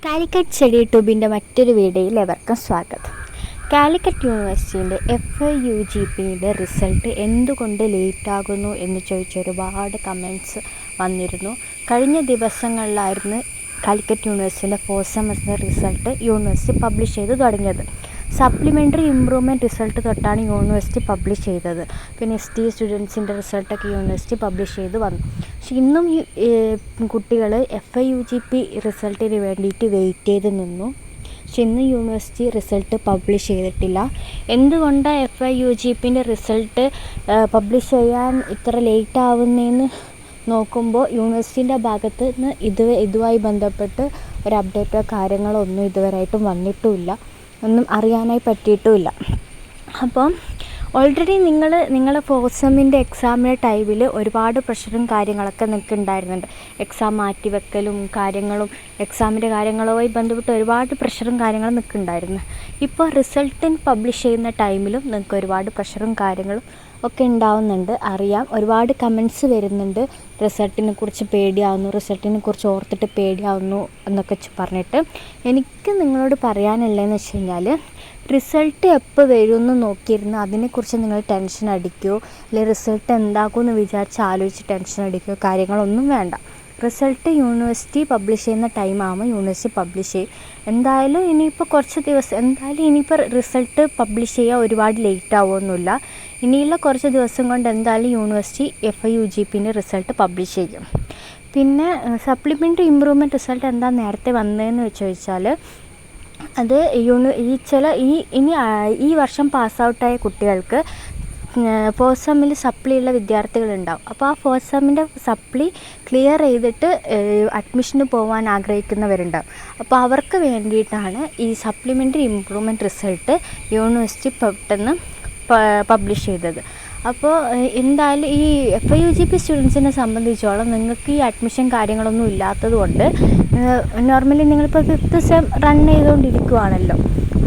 Calicut study ട്യൂബിൻ്റെ മറ്റൊരു വീഡിയോയിൽ എവർക്കും സ്വാഗതം. കാലിക്കറ്റ് യൂണിവേഴ്സിറ്റിൻ്റെ FIUGPയുടെ റിസൾട്ട് എന്തുകൊണ്ട് ലേറ്റാകുന്നു എന്ന് ചോദിച്ച ഒരുപാട് കമൻറ്റ്സ് വന്നിരുന്നു. കഴിഞ്ഞ ദിവസങ്ങളിലായിരുന്നു കാലിക്കറ്റ് യൂണിവേഴ്സിറ്റിൻ്റെ 4th semester result university publish ചെയ്ത് തുടങ്ങിയത്. സപ്ലിമെൻ്ററി ഇമ്പ്രൂവ്മെൻറ്റ് റിസൾട്ട് തൊട്ടാണ് യൂണിവേഴ്സിറ്റി പബ്ലിഷ് ചെയ്തത്. പിന്നെ ST സ്റ്റുഡൻസിൻ്റെ റിസൾട്ടൊക്കെ യൂണിവേഴ്സിറ്റി പബ്ലിഷ് ചെയ്ത് വന്നു. പക്ഷെ ഇന്നും കുട്ടികൾ FIUGP റിസൾട്ടിന് വേണ്ടിയിട്ട് വെയിറ്റ് ചെയ്ത് നിന്നു. പക്ഷെ ഇന്ന് യൂണിവേഴ്സിറ്റി റിസൾട്ട് പബ്ലിഷ് ചെയ്തിട്ടില്ല. എന്തുകൊണ്ടാണ് FIUGPൻ്റെ റിസൾട്ട് പബ്ലിഷ് ചെയ്യാൻ ഇത്ര ലേറ്റ് ആവുന്നതെന്ന് നോക്കുമ്പോൾ യൂണിവേഴ്സിറ്റീൻ്റെ ഭാഗത്ത് നിന്ന് ഇതുമായി ബന്ധപ്പെട്ട് ഒരു അപ്ഡേറ്റോ കാര്യങ്ങളോ ഒന്നും ഇതുവരെയായിട്ടും വന്നിട്ടുമില്ല, ഒന്നും അറിയാനായി പറ്റിയിട്ടുമില്ല. അപ്പം ഓൾറെഡി നിങ്ങളുടെ 4th സെമ്മിൻ്റെ എക്സാമിൻ്റെ ടൈമിൽ ഒരുപാട് പ്രഷറും കാര്യങ്ങളൊക്കെ നിങ്ങൾക്ക് ഉണ്ടായിരുന്നുണ്ട്. എക്സാം മാറ്റിവെക്കലും കാര്യങ്ങളും എക്സാമിൻ്റെ കാര്യങ്ങളുമായി ബന്ധപ്പെട്ട് ഒരുപാട് പ്രഷറും കാര്യങ്ങളും നിങ്ങൾക്ക് ഉണ്ടായിരുന്നു. ഇപ്പോൾ റിസൾട്ടിന് പബ്ലിഷ് ചെയ്യുന്ന ടൈമിലും നിങ്ങൾക്ക് ഒരുപാട് പ്രഷറും കാര്യങ്ങളും ഒക്കെ ഉണ്ടാവുന്നുണ്ട്. അറിയാം, ഒരുപാട് കമൻറ്റ്സ് വരുന്നുണ്ട്. റിസൾട്ടിനെ കുറിച്ച് പേടിയാവുന്നു, റിസൾട്ടിനെ കുറിച്ച് ഓർത്തിട്ട് പേടിയാവുന്നു എന്നൊക്കെ പറഞ്ഞിട്ട്. എനിക്ക് നിങ്ങളോട് പറയാനുള്ളതെന്ന് വെച്ച് കഴിഞ്ഞാൽ, റിസൾട്ട് എപ്പോൾ വരുമെന്ന് നോക്കിയിരുന്ന് അതിനെക്കുറിച്ച് നിങ്ങൾ ടെൻഷൻ അടിക്കുകയോ അല്ലെങ്കിൽ റിസൾട്ട് എന്താക്കുമെന്ന് വിചാരിച്ച് ആലോചിച്ച് ടെൻഷൻ അടിക്കുകയോ കാര്യങ്ങളൊന്നും വേണ്ട. റിസൾട്ട് യൂണിവേഴ്സിറ്റി പബ്ലിഷ് ചെയ്യുന്ന ടൈമാകുമ്പോൾ യൂണിവേഴ്സിറ്റി പബ്ലിഷ് ചെയ്യും. എന്തായാലും ഇനിയിപ്പോൾ കുറച്ച് ദിവസം ഇനിയിപ്പോൾ റിസൾട്ട് പബ്ലിഷ് ചെയ്യാൻ ഒരുപാട് ലേറ്റ് ആവുമൊന്നുമില്ല. ഇനിയുള്ള കുറച്ച് ദിവസം കൊണ്ട് എന്തായാലും യൂണിവേഴ്സിറ്റി FIUGPൻ്റെ റിസൾട്ട് പബ്ലിഷ് ചെയ്യും. പിന്നെ സപ്ലിമെൻ്ററി ഇമ്പ്രൂവ്മെൻറ്റ് റിസൾട്ട് എന്താ നേരത്തെ വന്നതെന്ന് ചോദിച്ചാൽ, അത് ഈ വർഷം പാസ് ഔട്ടായ കുട്ടികൾക്ക് 4th സെമ്മിൽ സപ്ലി ഉള്ള വിദ്യാർത്ഥികളുണ്ടാവും. അപ്പോൾ ആ 4th സെമ്മിൻ്റെ സപ്ലി ക്ലിയർ ചെയ്തിട്ട് അഡ്മിഷന് പോകാൻ ആഗ്രഹിക്കുന്നവരുണ്ടാവും. അപ്പോൾ അവർക്ക് വേണ്ടിയിട്ടാണ് ഈ സപ്ലിമെൻ്ററി ഇമ്പ്രൂവ്മെൻറ്റ് റിസൾട്ട് യൂണിവേഴ്സിറ്റി പെട്ടെന്ന് പബ്ലിഷ് ചെയ്തത്. അപ്പോൾ എന്തായാലും ഈ FIUGP സ്റ്റുഡൻസിനെ സംബന്ധിച്ചോളം നിങ്ങൾക്ക് ഈ അഡ്മിഷൻ കാര്യങ്ങളൊന്നും ഇല്ലാത്തത് കൊണ്ട്, നോർമലി നിങ്ങളിപ്പോൾ 5th സെം റൺ ചെയ്തുകൊണ്ടിരിക്കുകയാണല്ലോ,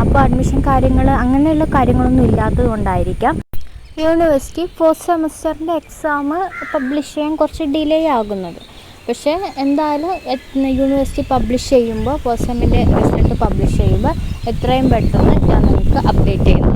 അപ്പോൾ അഡ്മിഷൻ കാര്യങ്ങൾ അങ്ങനെയുള്ള കാര്യങ്ങളൊന്നും ഇല്ലാത്തത് കൊണ്ടായിരിക്കാം യൂണിവേഴ്സിറ്റി 4th സെമസ്റ്ററിൻ്റെ എക്സാം പബ്ലിഷ് ചെയ്യാൻ കുറച്ച് ഡിലേ ആകുന്നത്. പക്ഷേ എന്തായാലും യൂണിവേഴ്സിറ്റി പബ്ലിഷ് ചെയ്യുമ്പോൾ 4th സെമ്മിൻ്റെ റിസൾട്ട് പബ്ലിഷ് ചെയ്യുമ്പോൾ എത്രയും പെട്ടെന്ന് ഞാൻ നിങ്ങൾക്ക് അപ്ഡേറ്റ് ചെയ്യുന്നു.